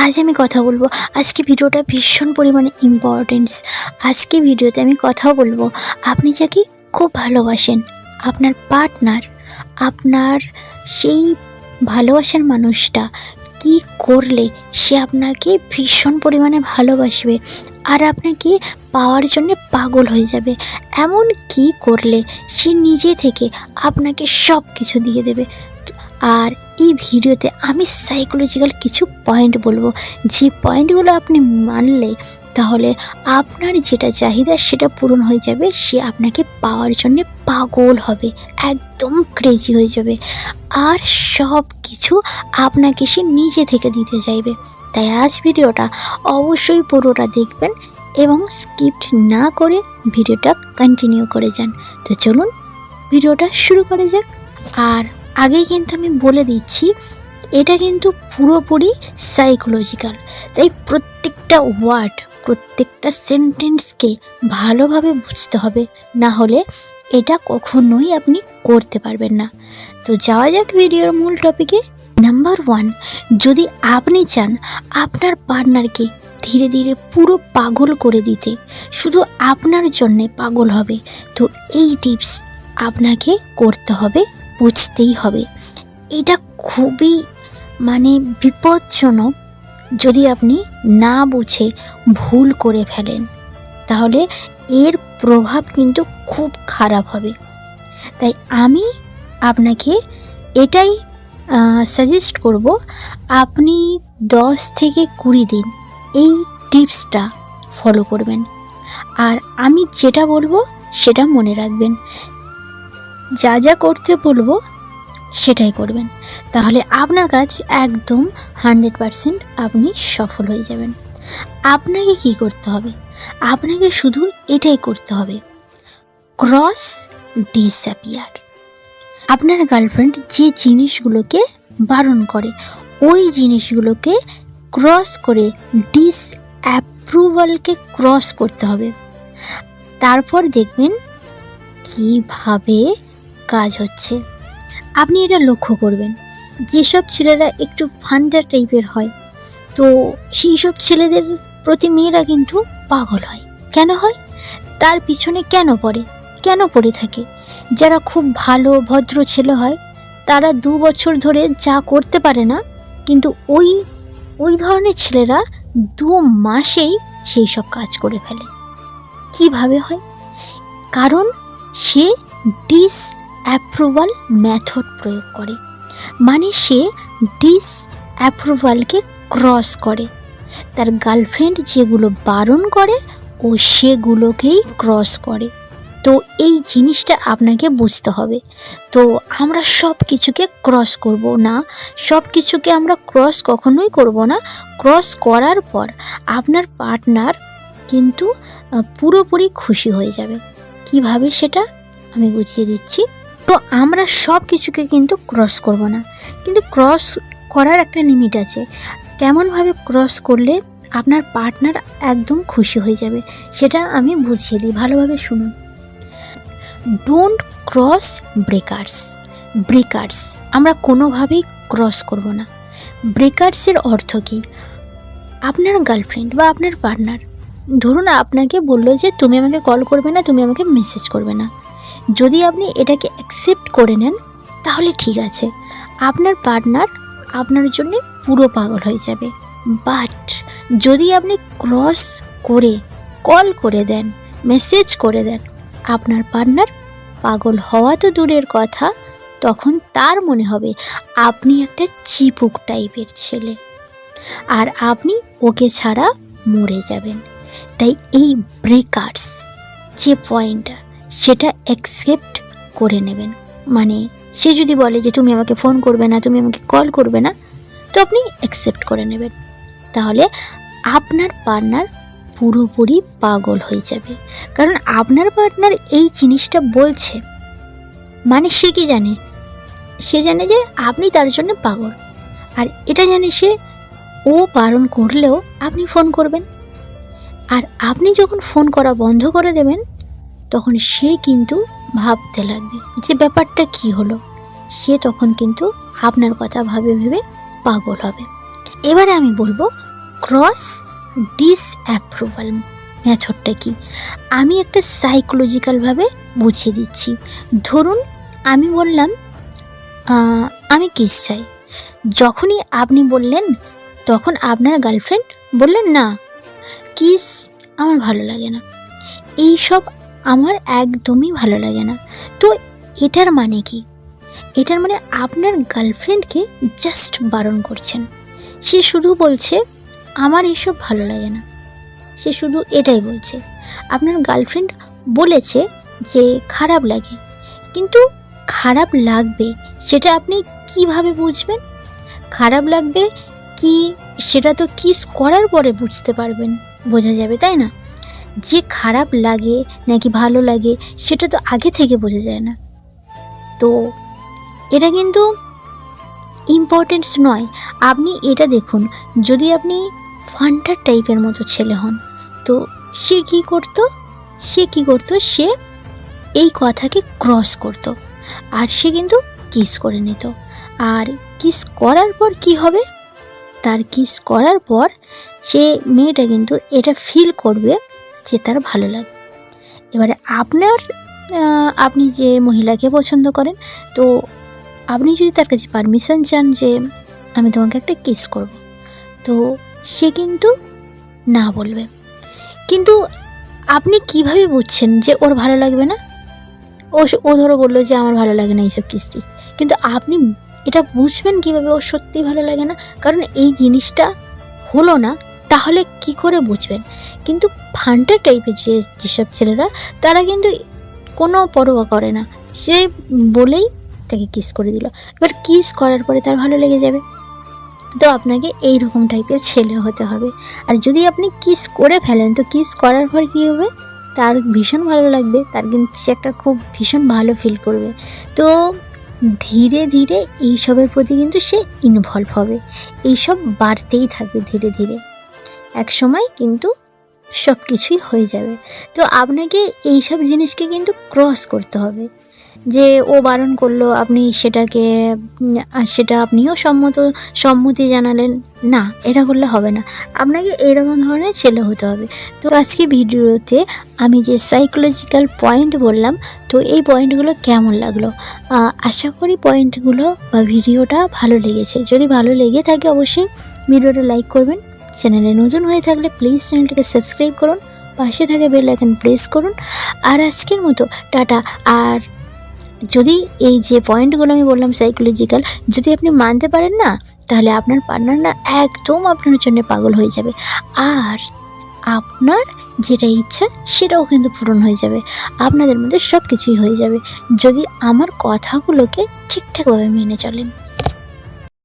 আজ আমি কথা বলবো, আজকে ভিডিওটা ভীষণ পরিমাণে ইম্পর্টেন্স। আজকে ভিডিওতে আমি কথা বলবো, আপনি যাকে খুব ভালোবাসেন, আপনার পার্টনার, আপনার সেই ভালোবাসার মানুষটা কি করলে সে আপনাকে ভীষণ পরিমাণে ভালোবাসবে আর আপনাকে পাওয়ার জন্য পাগল হয়ে যাবে, এমন কি করলে সে নিজে থেকে আপনাকে সব কিছু দিয়ে দেবে। আর এই ভিডিওতে আমি সাইকোলজিক্যাল কিছু পয়েন্ট বলবো, যে পয়েন্টগুলো আপনি মানলে তাহলে আপনার যেটা চাহিদা সেটা পূরণ হয়ে যাবে, সে আপনাকে পাওয়ার জন্য পাগল হবে, একদম ক্রেজি হয়ে যাবে আর সব কিছু আপনাকে সে নিজে থেকে দিতে চাইবে। তাই আজ ভিডিওটা অবশ্যই পুরোটা দেখবেন এবং স্কিপ না করে ভিডিওটা কন্টিনিউ করে যান। তো চলুন ভিডিওটা শুরু করা যাক। আর আগেই কিন্তু আমি বলে দিচ্ছি, এটা কিন্তু পুরোপুরি সাইকোলজিক্যাল, তাই প্রত্যেকটা ওয়ার্ড, প্রত্যেকটা সেন্টেন্সকে ভালোভাবে বুঝতে হবে, না হলে এটা কখনোই আপনি করতে পারবেন না। তো যাওয়া যাক ভিডিওর মূল টপিকে। নাম্বার 1, যদি আপনি চান আপনার পার্টনারকে ধীরে ধীরে পুরো পাগল করে দিতে, শুধু আপনার জন্যে পাগল হবে, তো এই টিপস আপনাকে করতে হবে, বুঝতেই হবে। এটা খুবই বিপজ্জনক। যদি আপনি না বুঝে ভুল করে ফেলেন তাহলে এর প্রভাব কিন্তু খুব খারাপ হবে। তাই আমি আপনাকে এটাই সাজেস্ট করব, আপনি 10 থেকে 20 দিন এই টিপসটা ফলো করবেন। আর আমি যেটা বলবো সেটা মনে রাখবেন, যা যা করতে বলবো সেটাই করবেন, তাহলে আপনার কাজ একদম 100% আপনি সফল হয়ে যাবেন। আপনাকে কি করতে হবে? আপনাকে শুধু এটাই করতে হবে, ক্রস ডিসঅ্যাপিয়ার। আপনার গার্লফ্রেন্ড যে জিনিসগুলোকে বারণ করে ওই জিনিসগুলোকে ক্রস করে ডিসঅ্যাপ্রুভালকে ক্রস করতে হবে। তারপর দেখবেন কিভাবে কাজ হচ্ছে। আপনি এটা লক্ষ্য করবেন, যেসব ছেলেরা একটু ফান্ডা টাইপের হয়, তো সেই সব ছেলেদের প্রতি মেয়েরা কিন্তু পাগল হয়। কেন হয়? তার পিছনে কেন পড়ে থাকে? যারা খুব ভালো ভদ্র ছেলে হয় তারা 2 বছর ধরে যা করতে পারে না, কিন্তু ওই ধরনের ছেলেরা 2 মাসেই সেই সব কাজ করে ফেলে। কিভাবে হয়? কারণ সে ডিসঅ্যাপ্রুভাল মেথড প্রয়োগ করে, সে ডিসঅ্যাপ্রুভালকে ক্রস করে। তার গার্লফ্রেন্ড যেগুলো বারণ করে ও সেগুলোকেই ক্রস করে। তো এই জিনিসটা আপনাকে বুঝতে হবে। তো আমরা সব কিছুকে ক্রস করব না, সব কিছুকে আমরা ক্রস কখনোই করব না। ক্রস করার পর আপনার পার্টনার কিন্তু পুরোপুরি খুশি হয়ে যাবে। কিভাবে সেটা আমি বুঝিয়ে দিচ্ছি। তো আমরা সব কিছুকে কিন্তু ক্রস করব না, কিন্তু ক্রস করার একটা লিমিট আছে। কেমনভাবে ক্রস করলে আপনার পার্টনার একদম খুশি হয়ে যাবে সেটা আমি বুঝিয়ে দিই, ভালোভাবে শুনুন। ডোন্ট ক্রস ব্রেকার্স আমরা কোনোভাবেই ক্রস করব না। ব্রেকার্সের অর্থ কি? আপনার গার্লফ্রেন্ড বা আপনার পার্টনার ধরুন আপনাকে বললো যে তুমি আমাকে কল করবে না, তুমি আমাকে মেসেজ করবে না। যদি আপনি এটাকে অ্যাকসেপ্ট করে নেন তাহলে ঠিক আছে, আপনার পার্টনার আপনার জন্য পুরো পাগল হয়ে যাবে। বাট যদি আপনি ক্রস করে কল করে দেন, মেসেজ করে দেন, আপনার পার্টনার পাগল হওয়া তো দূরের কথা, তখন তার মনে হবে আপনি একটা চিপুক টাইপের ছেলে আর আপনি ওকে ছাড়া মরে যাবেন। তাই এই ব্রেকার্স যে পয়েন্টটা সেটা অ্যাকসেপ্ট করে নেবেন। সে যদি বলে যে তুমি আমাকে ফোন করবে না, তুমি আমাকে কল করবে না, তো আপনি অ্যাকসেপ্ট করে নেবেন। তাহলে আপনার পার্টনার পুরোপুরি পাগল হয়ে যাবে, কারণ আপনার পার্টনার এই জিনিসটা বলছে সে কি জানে? সে জানে যে আপনি তার জন্য পাগল, আর এটা জানে সে ও বারণ করলেও আপনি ফোন করবেন। আর আপনি যখন ফোন করা বন্ধ করে দেবেন তখন সে কিন্তু ভাবতে লাগবে যে ব্যাপারটা কি হলো। সে তখন কিন্তু আপনার কথা ভেবে পাগল হবে। এবারে আমি বলবো ক্রস ডিসঅ্যাপ্রুভাল মেথডটা কি আমি একটা সাইকোলজিক্যালভাবে বুঝিয়ে দিচ্ছি। ধরুন আমি বললাম আমি কিস চাই, যখনই আপনি বললেন তখন আপনার গার্লফ্রেন্ড বললেন না কিস আমার ভালো লাগে না, এইসব আমার একদমই ভালো লাগে না। তো এটার মানে কি? এটার মানে আপনার গার্লফ্রেন্ডকে জাস্ট বারণ করছেন। সে শুধু বলছে আমার এইসব ভালো লাগে না, সে শুধু এটাই বলছে। আপনার গার্লফ্রেন্ড বলেছে যে খারাপ লাগে, কিন্তু খারাপ লাগবে সেটা আপনি কিভাবে বুঝবেন? খারাপ লাগবে কি সেটা তো কিস করার পরে বুঝতে পারবেন, বোঝা যাবে, তাই না? যে খারাপ লাগে নাকি ভালো লাগে সেটা তো আগে থেকে বোঝা যায় না। তো এটা কিন্তু ইম্পর্টেন্স নয়। আপনি এটা দেখুন, যদি আপনি ফান্টার টাইপের মতো ছেলে হন, তো সে কি করতো? সে এই কথাকে ক্রস করতো, আর সে কিন্তু কিস করে নিত। আর কিস করার পর কি হবে? তার কিস করার পর সে মেয়েটা কিন্তু এটা ফিল করবে যে তার ভালো লাগে। এবারে আপনি যে মহিলাকে পছন্দ করেন, তো আপনি যদি তার কাছে পারমিশন চান যে আমি তোমাকে একটা কিস করব, তো সে কিন্তু না বলবে। কিন্তু আপনি কিভাবে বুঝছেন যে ওর ভালো লাগবে না? ও ধরো বললো যে আমার ভালো লাগে না এইসব কিস টিস, কিন্তু আপনি এটা বুঝবেন কিভাবে ওর সত্যিই ভালো লাগে না? কারণ এই জিনিসটা হলো না, তাহলে কি করে বুঝবেন? কিন্তু ফান্টার টাইপের যেসব ছেলেরা, তারা কিন্তু কোনো পরোয়া করে না, সে বলেই তাকে কিস করে দিল। এবার কিস করার পরে তার ভালো লেগে যাবে। তো আপনাকে এই রকম টাইপের ছেলে হতে হবে। আর যদি আপনি কিস করে ফেলেন, তো কিস করার পর কী হবে? তার ভীষণ ভালো লাগবে, তার কিন্তু সে একটা খুব ভীষণ ভালো ফিল করবে। তো ধীরে ধীরে এইসবের প্রতি কিন্তু সে ইনভলভ হবে, এইসব বাড়তেই থাকবে ধীরে ধীরে, এক সময় কিন্তু সব কিছুই হয়ে যাবে। তো আপনাকে এইসব জিনিসকে কিন্তু ক্রস করতে হবে। যে ও বারণ করলো, আপনি সেটা আপনিও সম্মতি জানালেন না, এটা করলে হবে না। আপনাকে এইরকম ধরনের ছেলে হতে হবে। তো আজকে ভিডিওতে আমি যে সাইকোলজিক্যাল পয়েন্ট বললাম, তো এই পয়েন্টগুলো কেমন লাগলো? আশা করি পয়েন্টগুলো বা ভিডিওটা ভালো লেগেছে। যদি ভালো লেগে থাকে অবশ্যই ভিডিওটা লাইক করবেন। চ্যানেলে নতুন হয়ে থাকলে প্লিজ চ্যানেলটাকে সাবস্ক্রাইব করুন, পাশে থাকে বেল আইকন প্রেস করুন। আর আজকের মতো টাটা। আর যদি এই যে পয়েন্টগুলো আমি বললাম সাইকোলজিক্যাল, যদি আপনি মানতে পারেন না, তাহলে আপনার পার্টনার না একদম আপনার জন্য পাগল হয়ে যাবে, আর আপনার যেটা ইচ্ছা সেটাও কিন্তু পূরণ হয়ে যাবে। আপনাদের মধ্যে সব কিছুই হয়ে যাবে যদি আমার কথাগুলোকে ঠিকঠাকভাবে মেনে চলেন।